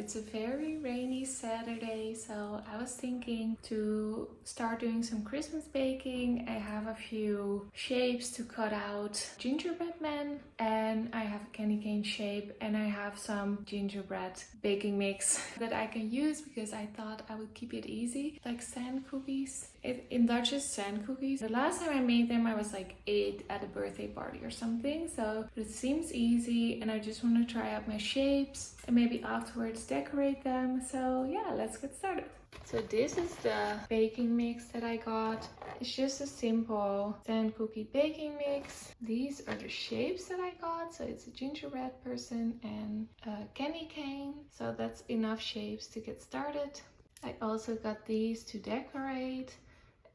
It's a very rainy Saturday, so I was thinking to start doing some Christmas baking. I have a few shapes to cut out gingerbread men, and I have a candy cane shape, and I have some gingerbread baking mix that I can use because I thought I would keep it easy, like sand cookies. It indulges sand cookies. The last time I made them, I was like 8 at a birthday party or something, so it seems easy, and I just want to try out my shapes and maybe afterwards decorate them. So yeah, let's get started. So this is the baking mix that I got. It's just a simple sand cookie baking mix. These are the shapes that I got. So it's a gingerbread person and a candy cane. So that's enough shapes to get started. I also got these to decorate.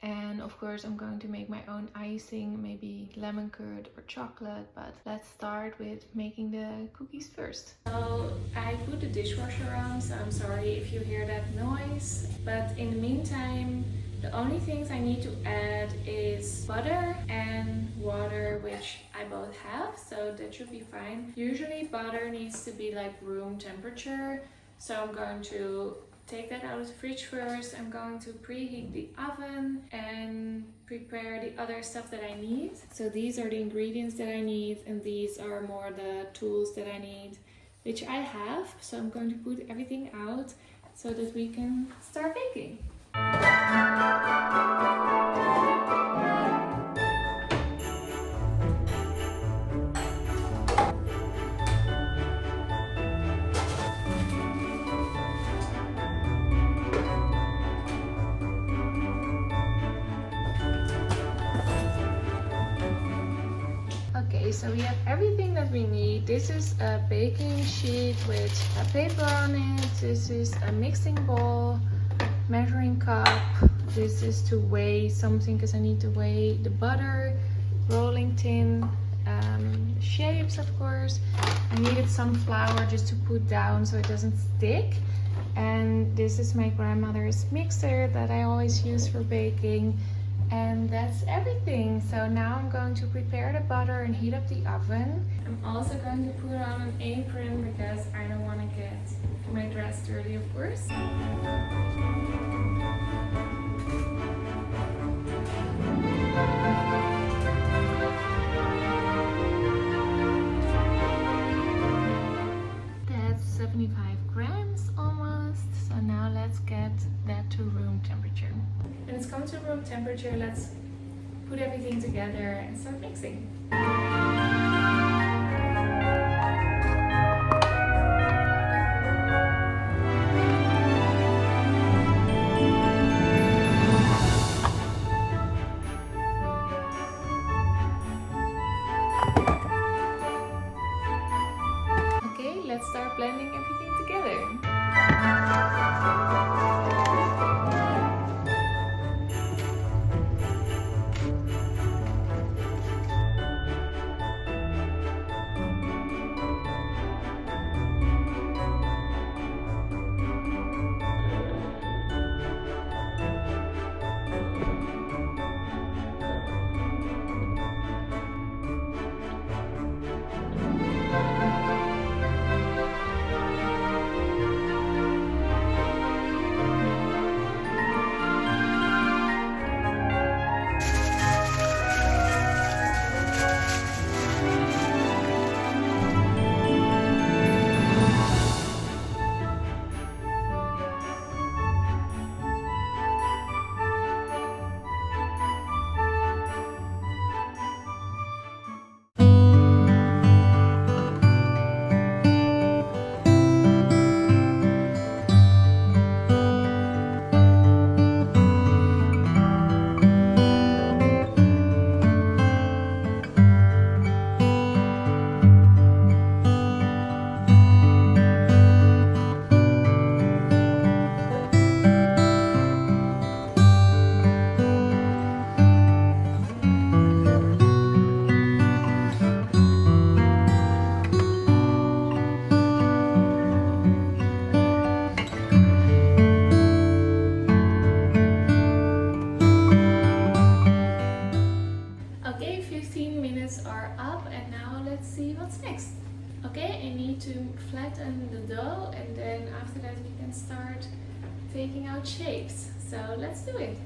And of course I'm going to make my own icing, maybe lemon curd or chocolate, but let's start with making the cookies first. So I put the dishwasher on, so I'm sorry if you hear that noise, but in the meantime the only things I need to add is butter and water, which I both have, so that should be fine. Usually butter needs to be like room temperature, so I'm going to take that out of the fridge first. I'm going to preheat the oven and prepare the other stuff that I need. So these are the ingredients that I need, and these are more the tools that I need, which I have. So I'm going to put everything out so that we can start baking. So we have everything that we need. This is a baking sheet with a paper on it. This is a mixing bowl, measuring cup. This is to weigh something because I need to weigh the butter, rolling tin, shapes of course. I needed some flour just to put down so it doesn't stick. And this is my grandmother's mixer that I always use for baking. And that's everything. So now I'm going to prepare the butter and heat up the oven. I'm also going to put on an apron because I don't want to get my dress dirty, of course. That's 75 grams almost. So now let's get that to room temperature. When it's come to room temperature, let's put everything together and start mixing. Okay, let's start blending everything together. baking out shapes. So let's do it.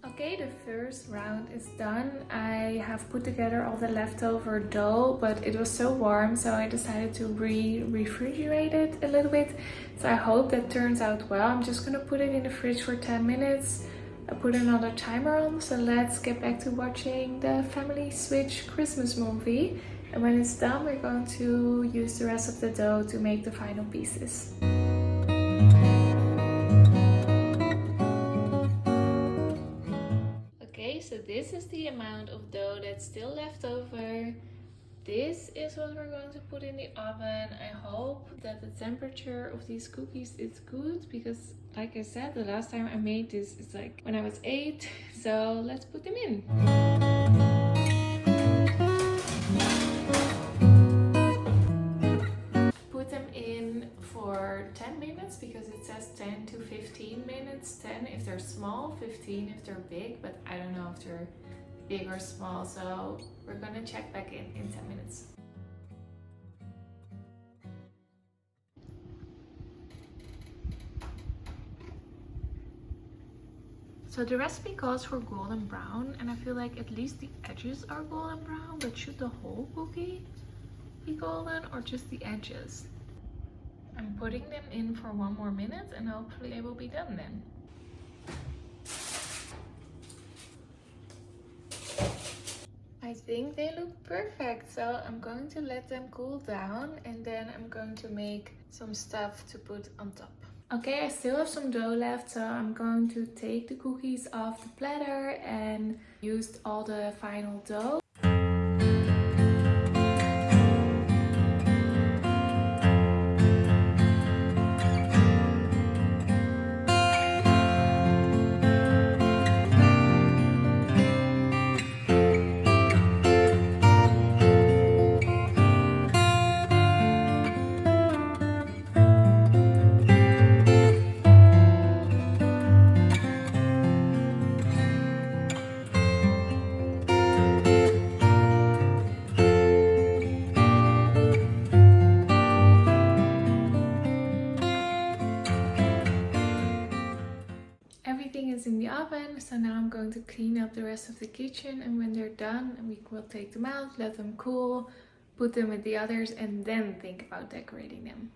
Okay, the first round is done. I have put together all the leftover dough, but it was so warm, so I decided to refrigerate it a little bit. So I hope that turns out well. I'm just gonna put it in the fridge for 10 minutes. I put another timer on, so let's get back to watching the Family Switch Christmas movie. And when it's done, we're going to use the rest of the dough to make the final pieces. Okay, so this is the amount of dough that's still left over. This is what we're going to put in the oven. I hope that the temperature of these cookies is good because, like I said, the last time I made this is like when I was 8. So let's put them in. Put them in for 10 minutes because it says 10 to 15 minutes. 10 if they're small, 15 if they're big, but I don't know if they're big or small, so we're gonna check back in 10 minutes. So the recipe calls for golden brown, and I feel like at least the edges are golden brown, but should the whole cookie be golden or just the edges? I'm putting them in for 1 more minute and hopefully they will be done then. I think they look perfect, so I'm going to let them cool down and then I'm going to make some stuff to put on top. Okay, I still have some dough left, so I'm going to take the cookies off the platter and use all the final dough. Everything is in the oven, so now I'm going to clean up the rest of the kitchen, and when they're done we will take them out, let them cool, put them with the others, and then think about decorating them.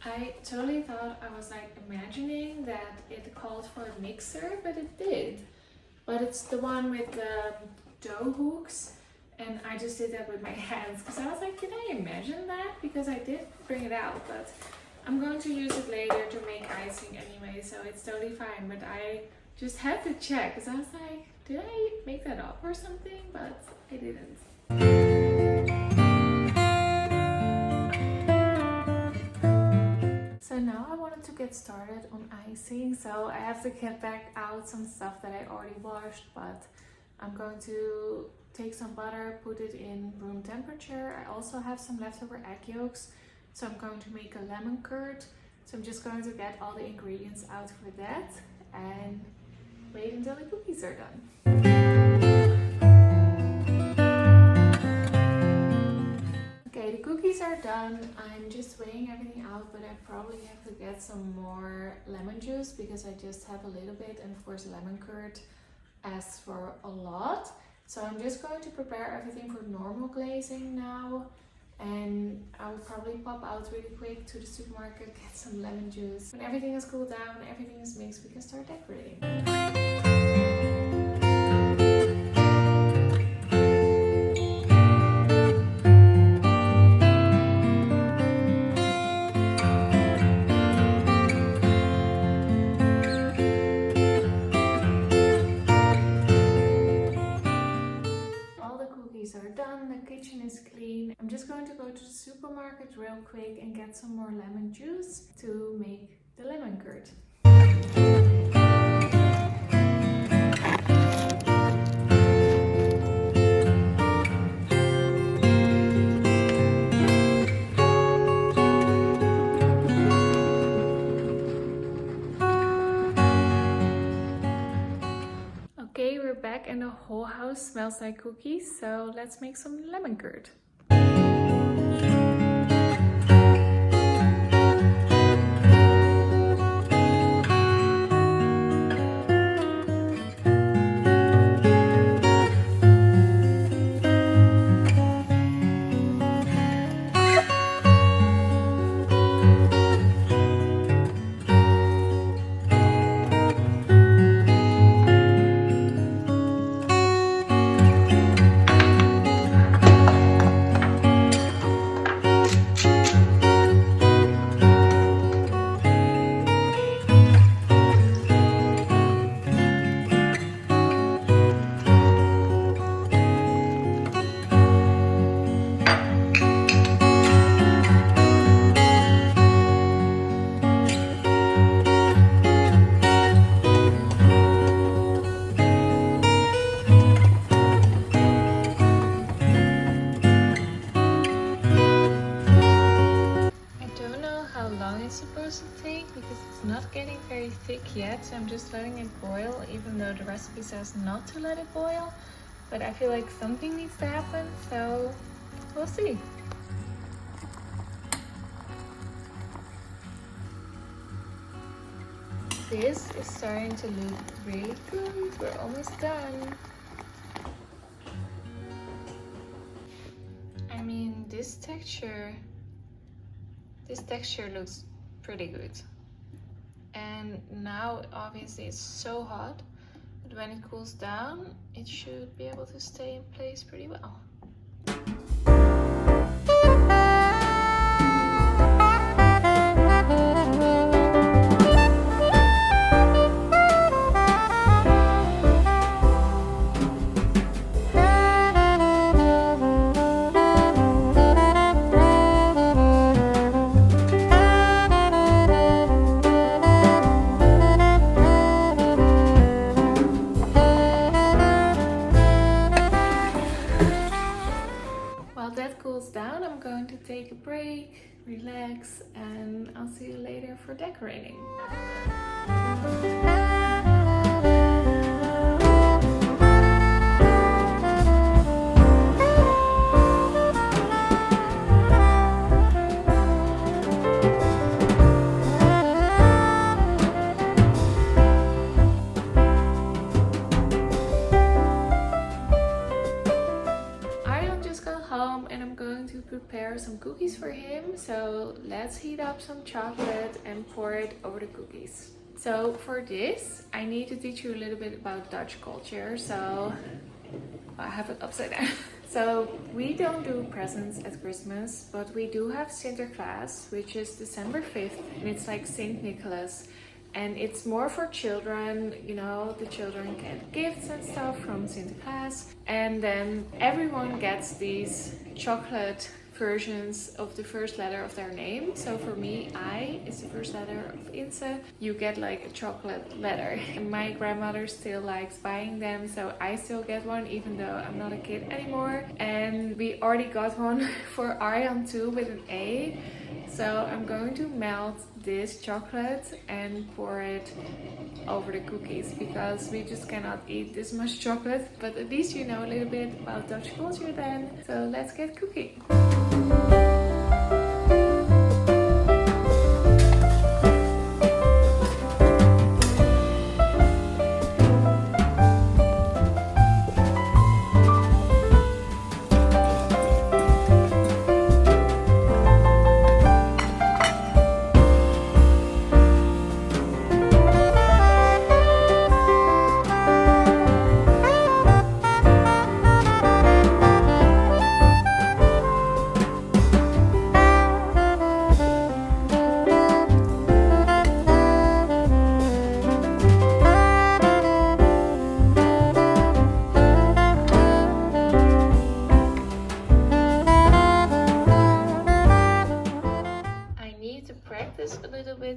I totally thought I was like imagining that it called for a mixer, but it did. But it's the one with the dough hooks, and I just did that with my hands because I was like, did I imagine that? Because I did bring it out, but I'm going to use it later to make icing anyway, so it's totally fine. But I just had to check because I was like, did I make that up or something? But I didn't. So now I wanted to get started on icing, so I have to get back out some stuff that I already washed, but I'm going to take some butter, put it in room temperature. I also have some leftover egg yolks, so I'm going to make a lemon curd. So I'm just going to get all the ingredients out for that and wait until the cookies are done. Okay, the cookies are done. I'm just weighing everything out, but I probably have to get some more lemon juice because I just have a little bit, and of course lemon curd asks for a lot. So I'm just going to prepare everything for normal glazing now, and I will probably pop out really quick to the supermarket, get some lemon juice. When everything is cooled down, everything is mixed, we can start decorating. Are done, the kitchen is clean. I'm just going to go to the supermarket real quick and get some more lemon juice to make the lemon curd. Okay, we're back and the whole house smells like cookies, so let's make some lemon curd. Supposed to take because it's not getting very thick yet, so I'm just letting it boil, even though the recipe says not to let it boil, but I feel like something needs to happen, so we'll see. This is starting to look really good. We're almost done. I mean, this texture looks pretty good, and now obviously it's so hot, but when it cools down it should be able to stay in place pretty well. Down, I'm going to take a break, relax, and I'll see you later for decorating. Prepare some cookies for him, so let's heat up some chocolate and pour it over the cookies. So for this I need to teach you a little bit about Dutch culture, so I have it upside down. So we don't do presents at Christmas, but we do have Sinterklaas, which is December 5th, and it's like Saint Nicholas. And it's more for children, you know, the children get gifts and stuff from Sinterklaas. And then everyone gets these chocolate versions of the first letter of their name. So for me, I is the first letter of Inse. You get like a chocolate letter. And my grandmother still likes buying them, so I still get one even though I'm not a kid anymore. And we already got one for Arjan too with an A. So I'm going to melt this chocolate and pour it over the cookies because we just cannot eat this much chocolate. But at least you know a little bit about Dutch culture then. So let's get cooking.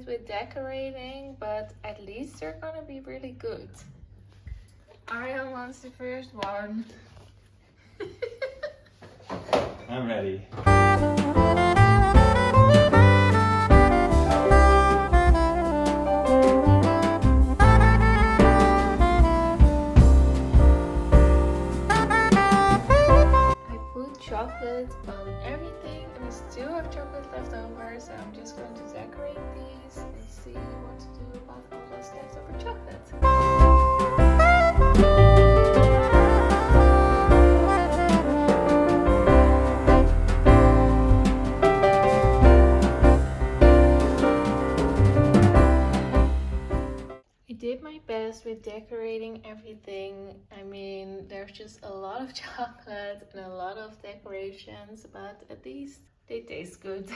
bit with decorating, but at least they're gonna be really good. Ariel wants the first one. I'm ready. Chocolate on everything, and I still have chocolate left over, so I'm just going to decorate these and see what to do about all those leftover chocolate. I did my best with decorating everything. I mean, there's just a lot of chocolate and a lot of decorations, but at least they taste good.